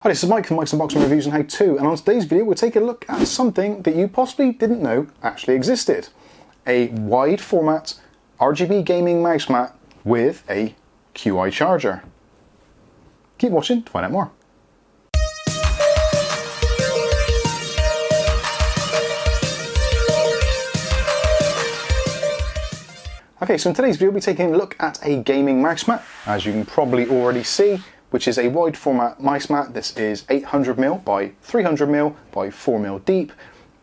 Hi, this is Mike from Mike's Unboxing Reviews and How To, and on today's video we'll take a look at something that you possibly didn't know actually existed. A wide format RGB gaming mouse mat with a QI charger. Keep watching to find out more. Okay, so in today's video we'll be taking a look at a gaming mouse mat, as you can probably already see, which is a wide format mouse mat. This is 800mm by 300mm by 4mm deep,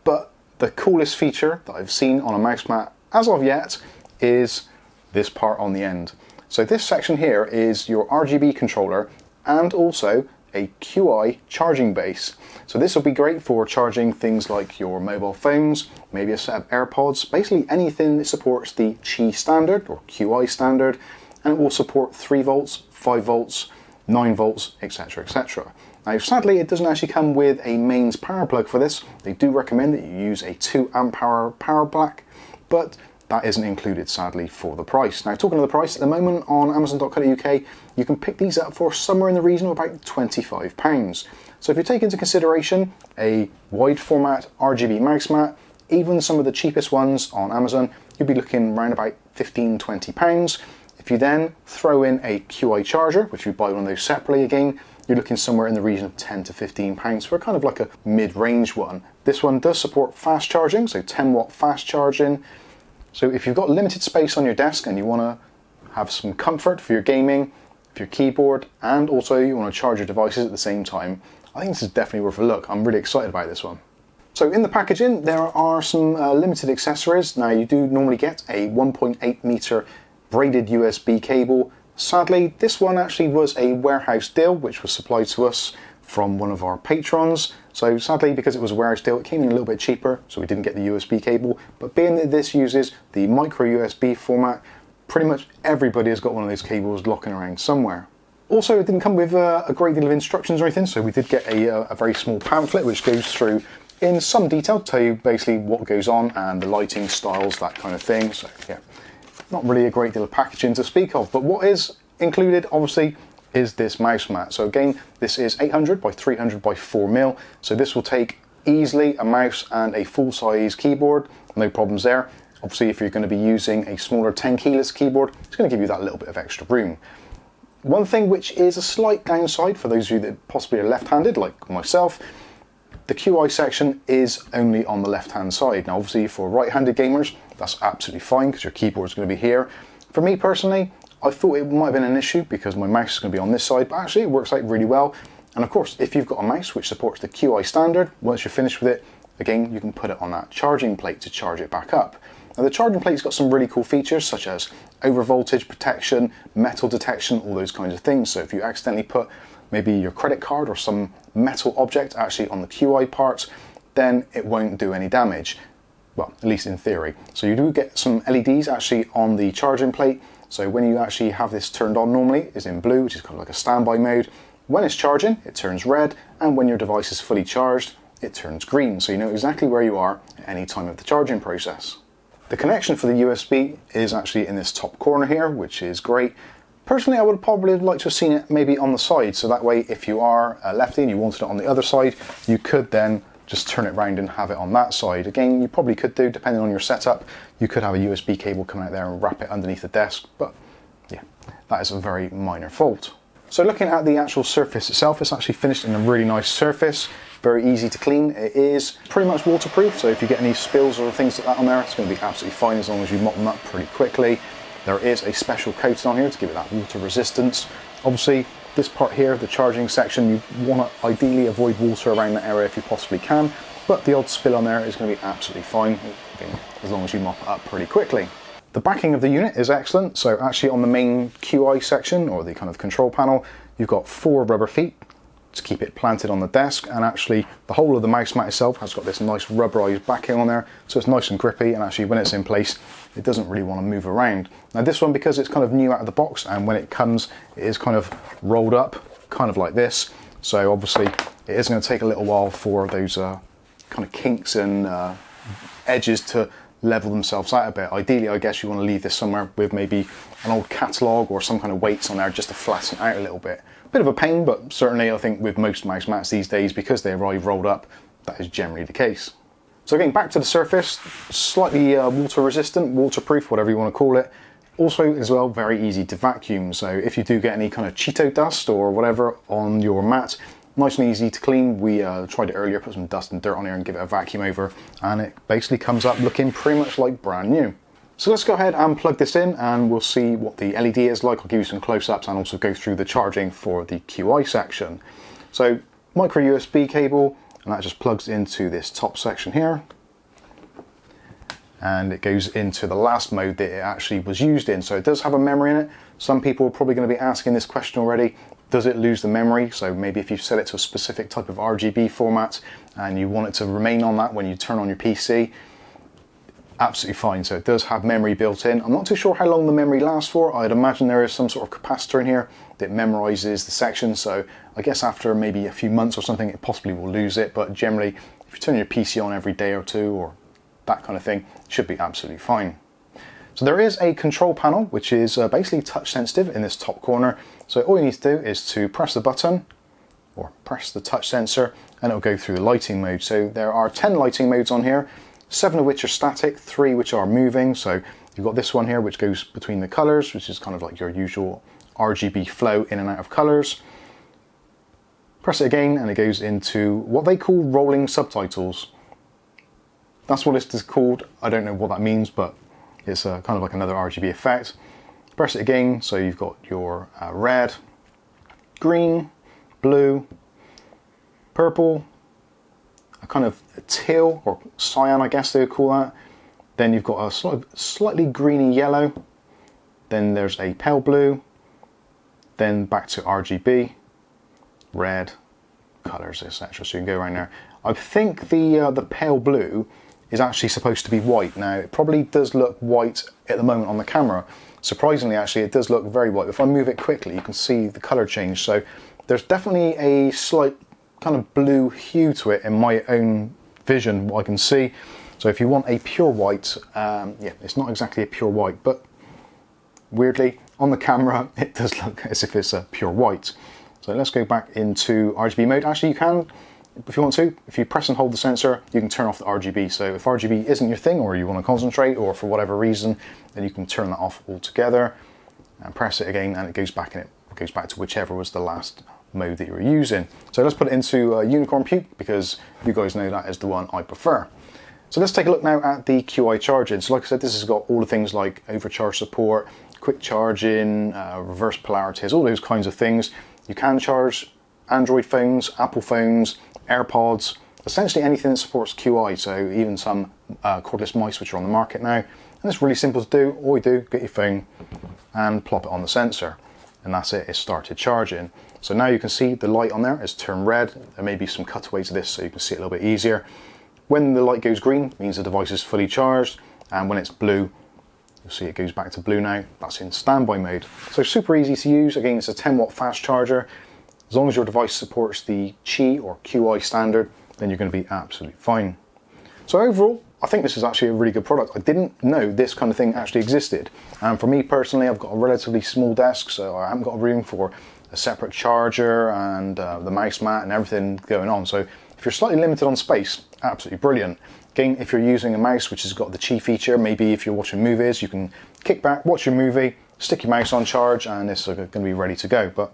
but the coolest feature that I've seen on a mouse mat as of yet is this part on the end. So this section here is your RGB controller and also a QI charging base. So this will be great for charging things like your mobile phones, maybe a set of AirPods, basically anything that supports the Qi standard or QI standard, and it will support 3 volts, 5 volts, 9 volts, etc, etc. Now sadly it doesn't actually come with a mains power plug for this. They do recommend that you use a 2 amp hour power pack, but that isn't included sadly for the price. Now talking of the price, at the moment on amazon.co.uk you can pick these up for somewhere in the region of about £25. So if you take into consideration a wide format RGB mouse mat, even some of the cheapest ones on Amazon, you'll be looking around about £15–20. If you then throw in a QI charger, which you buy one of those separately again, you're looking somewhere in the region of £10–15 for kind of like a mid-range one. This one does support fast charging, so 10-watt fast charging. So if you've got limited space on your desk and you want to have some comfort for your gaming, for your keyboard, and also you want to charge your devices at the same time, I think this is definitely worth a look. I'm really excited about this one. So in the packaging there are some limited accessories. Now you do normally get a 1.8 meter braided USB cable. Sadly, this one actually was a warehouse deal which was supplied to us from one of our patrons. So sadly, because it was a warehouse deal, it came in a little bit cheaper, so we didn't get the USB cable. But being that this uses the micro USB format, pretty much everybody has got one of those cables locking around somewhere. Also, it didn't come with a great deal of instructions or anything, so we did get a very small pamphlet which goes through in some detail to tell you basically what goes on and the lighting styles, that kind of thing. So yeah, not really a great deal of packaging to speak of, but what is included obviously is this mouse mat. So again, this is 800 by 300 by 4mm, so this will take easily a mouse and a full-size keyboard, no problems there. Obviously if you're going to be using a smaller 10 keyless keyboard, it's going to give you that little bit of extra room. One thing which is a slight downside for those of you that possibly are left-handed like myself, the QI section is only on the left-hand side. Now obviously for right-handed gamers, that's absolutely fine because your keyboard is going to be here. For me personally, I thought it might have been an issue because my mouse is going to be on this side, but actually it works out really well. And of course, if you've got a mouse which supports the QI standard, once you're finished with it, again, you can put it on that charging plate to charge it back up. Now the charging plate's got some really cool features such as overvoltage protection, metal detection, all those kinds of things. So if you accidentally put maybe your credit card or some metal object actually on the QI parts, then it won't do any damage. Well, at least in theory. So you do get some LEDs actually on the charging plate. So when you actually have this turned on, normally is in blue, which is kind of like a standby mode. When it's charging, it turns red, and when your device is fully charged, it turns green. So you know exactly where you are at any time of the charging process. The connection for the USB is actually in this top corner here, which is great. Personally, I would probably like to have seen it maybe on the side, so that way if you are a lefty and you wanted it on the other side, you could then just turn it around and have it on that side. Again, you probably could do, depending on your setup, you could have a USB cable coming out there and wrap it underneath the desk, but yeah, that is a very minor fault. So looking at the actual surface itself, it's actually finished in a really nice surface, very easy to clean. It is pretty much waterproof, so if you get any spills or things like that on there, it's going to be absolutely fine as long as you mop them up pretty quickly. There is a special coating on here to give it that water resistance. Obviously, this part here, the charging section, you want to ideally avoid water around that area if you possibly can, but the odd spill on there is going to be absolutely fine, again, as long as you mop it up pretty quickly. The backing of the unit is excellent, so actually on the main QI section, or the kind of control panel, you've got 4 rubber feet to keep it planted on the desk, and actually the whole of the mouse mat itself has got this nice rubberized backing on there, so it's nice and grippy, and actually when it's in place it doesn't really want to move around. Now this one, because it's kind of new out of the box, and when it comes it is kind of rolled up kind of like this, so obviously it is going to take a little while for those kind of kinks and edges to level themselves out a bit. Ideally, I guess you want to leave this somewhere with maybe an old catalogue or some kind of weights on there just to flatten it out a little bit. Bit of a pain, but certainly I think with most mouse mats these days, because they arrive rolled up, that is generally the case. So getting back to the surface, slightly water resistant, waterproof, whatever you want to call it. Also as well, very easy to vacuum. So if you do get any kind of Cheeto dust or whatever on your mat, nice and easy to clean. We tried it earlier, put some dust and dirt on here and give it a vacuum over, and it basically comes up looking pretty much like brand new. So let's go ahead and plug this in and we'll see what the LED is like. I'll give you some close-ups and also go through the charging for the QI section. So micro USB cable, and that just plugs into this top section here. And it goes into the last mode that it actually was used in. So it does have a memory in it. Some people are probably going to be asking this question already. Does it lose the memory? So maybe if you set it to a specific type of RGB format and you want it to remain on that when you turn on your PC, absolutely fine. So it does have memory built in. I'm not too sure how long the memory lasts for. I'd imagine there is some sort of capacitor in here that memorizes the section. So I guess after maybe a few months or something, it possibly will lose it. But generally, if you turn your PC on every day or two or that kind of thing, it should be absolutely fine. So there is a control panel, which is basically touch sensitive in this top corner. So all you need to do is to press the button or press the touch sensor and it'll go through the lighting mode. So there are 10 lighting modes on here, 7 of which are static, 3 which are moving. So you've got this one here which goes between the colors, which is kind of like your usual RGB flow in and out of colors. Press it again and it goes into what they call rolling subtitles. That's what this is called. I don't know what that means, but it's kind of like another RGB effect. Press it again, so you've got your red, green, blue, purple, a kind of teal or cyan, I guess they would call that. Then you've got a slightly greeny yellow. Then there's a pale blue. Then back to RGB, red, colors, etc. So you can go around there. I think the pale blue is actually supposed to be white. Now, it probably does look white at the moment on the camera. Surprisingly, actually, it does look very white. If I move it quickly, you can see the color change. So there's definitely a slight kind of blue hue to it in my own vision, what I can see. So if you want a pure white, yeah, it's not exactly a pure white, but weirdly, on the camera, it does look as if it's a pure white. So let's go back into RGB mode. Actually, you can, if you want to, if you press and hold the sensor, you can turn off the RGB. So if RGB isn't your thing or you want to concentrate or for whatever reason, then you can turn that off altogether and press it again and it goes back to whichever was the last mode that you were using. So let's put it into Unicorn Puke because you guys know that is the one I prefer. So let's take a look now at the QI charging. So like I said, this has got all the things like overcharge support, quick charging, reverse polarities, all those kinds of things. You can charge Android phones, Apple phones, AirPods, essentially anything that supports QI, so even some cordless mice which are on the market now. And it's really simple to do. All you do, get your phone and plop it on the sensor. And that's it, it started charging. So now you can see the light on there is turned red. There may be some cutaways to this so you can see it a little bit easier. When the light goes green, it means the device is fully charged. And when it's blue, you'll see it goes back to blue now. That's in standby mode. So super easy to use. Again, it's a 10-watt fast charger. As long as your device supports the Qi or QI standard, then you're going to be absolutely fine. So overall, I think this is actually a really good product. I didn't know this kind of thing actually existed. And for me personally, I've got a relatively small desk, so I haven't got room for a separate charger and the mouse mat and everything going on. So if you're slightly limited on space, absolutely brilliant. Again, if you're using a mouse which has got the Qi feature, maybe if you're watching movies, you can kick back, watch your movie, stick your mouse on charge, and it's going to be ready to go. But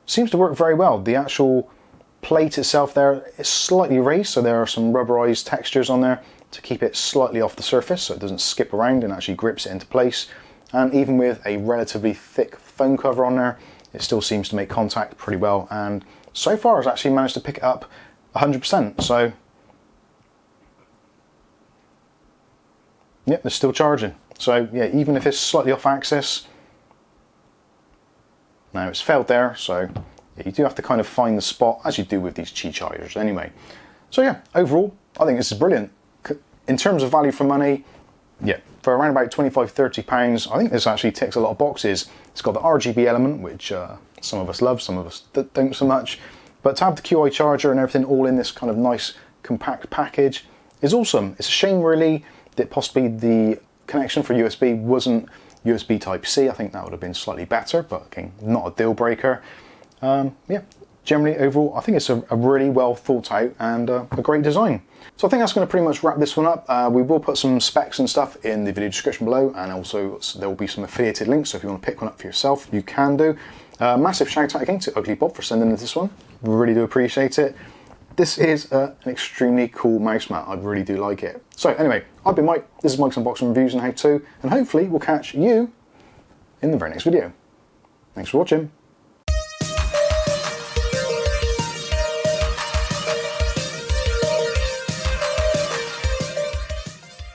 seems to work very well. The actual plate itself there is slightly raised, so there are some rubberized textures on there to keep it slightly off the surface so it doesn't skip around and actually grips it into place. And even with a relatively thick foam cover on there, it still seems to make contact pretty well, and so far has actually managed to pick it up 100%. So yep, it's still charging. So yeah, even if it's slightly off axis, now it's failed there, so yeah, you do have to kind of find the spot as you do with these Qi chargers anyway. So yeah, overall, I think this is brilliant. In terms of value for money, yeah, for around about £25–30, I think this actually ticks a lot of boxes. It's got the RGB element, which some of us love, some of us don't so much. But to have the QI charger and everything all in this kind of nice compact package is awesome. It's a shame really that possibly the connection for USB wasn't USB Type-C. I think that would have been slightly better, but again, not a deal breaker. Yeah, generally overall, I think it's a really well thought out and a great design. So I think that's going to pretty much wrap this one up. We will put some specs and stuff in the video description below, and also there will be some affiliated links, so if you want to pick one up for yourself, you can do. Massive shout out again to Ugly Bob for sending us this one. Really do appreciate it. This is an extremely cool mouse mat. I really do like it. So anyway, I've been Mike. This is Mike's Unboxing Reviews and How To, and hopefully we'll catch you in the very next video. Thanks for watching.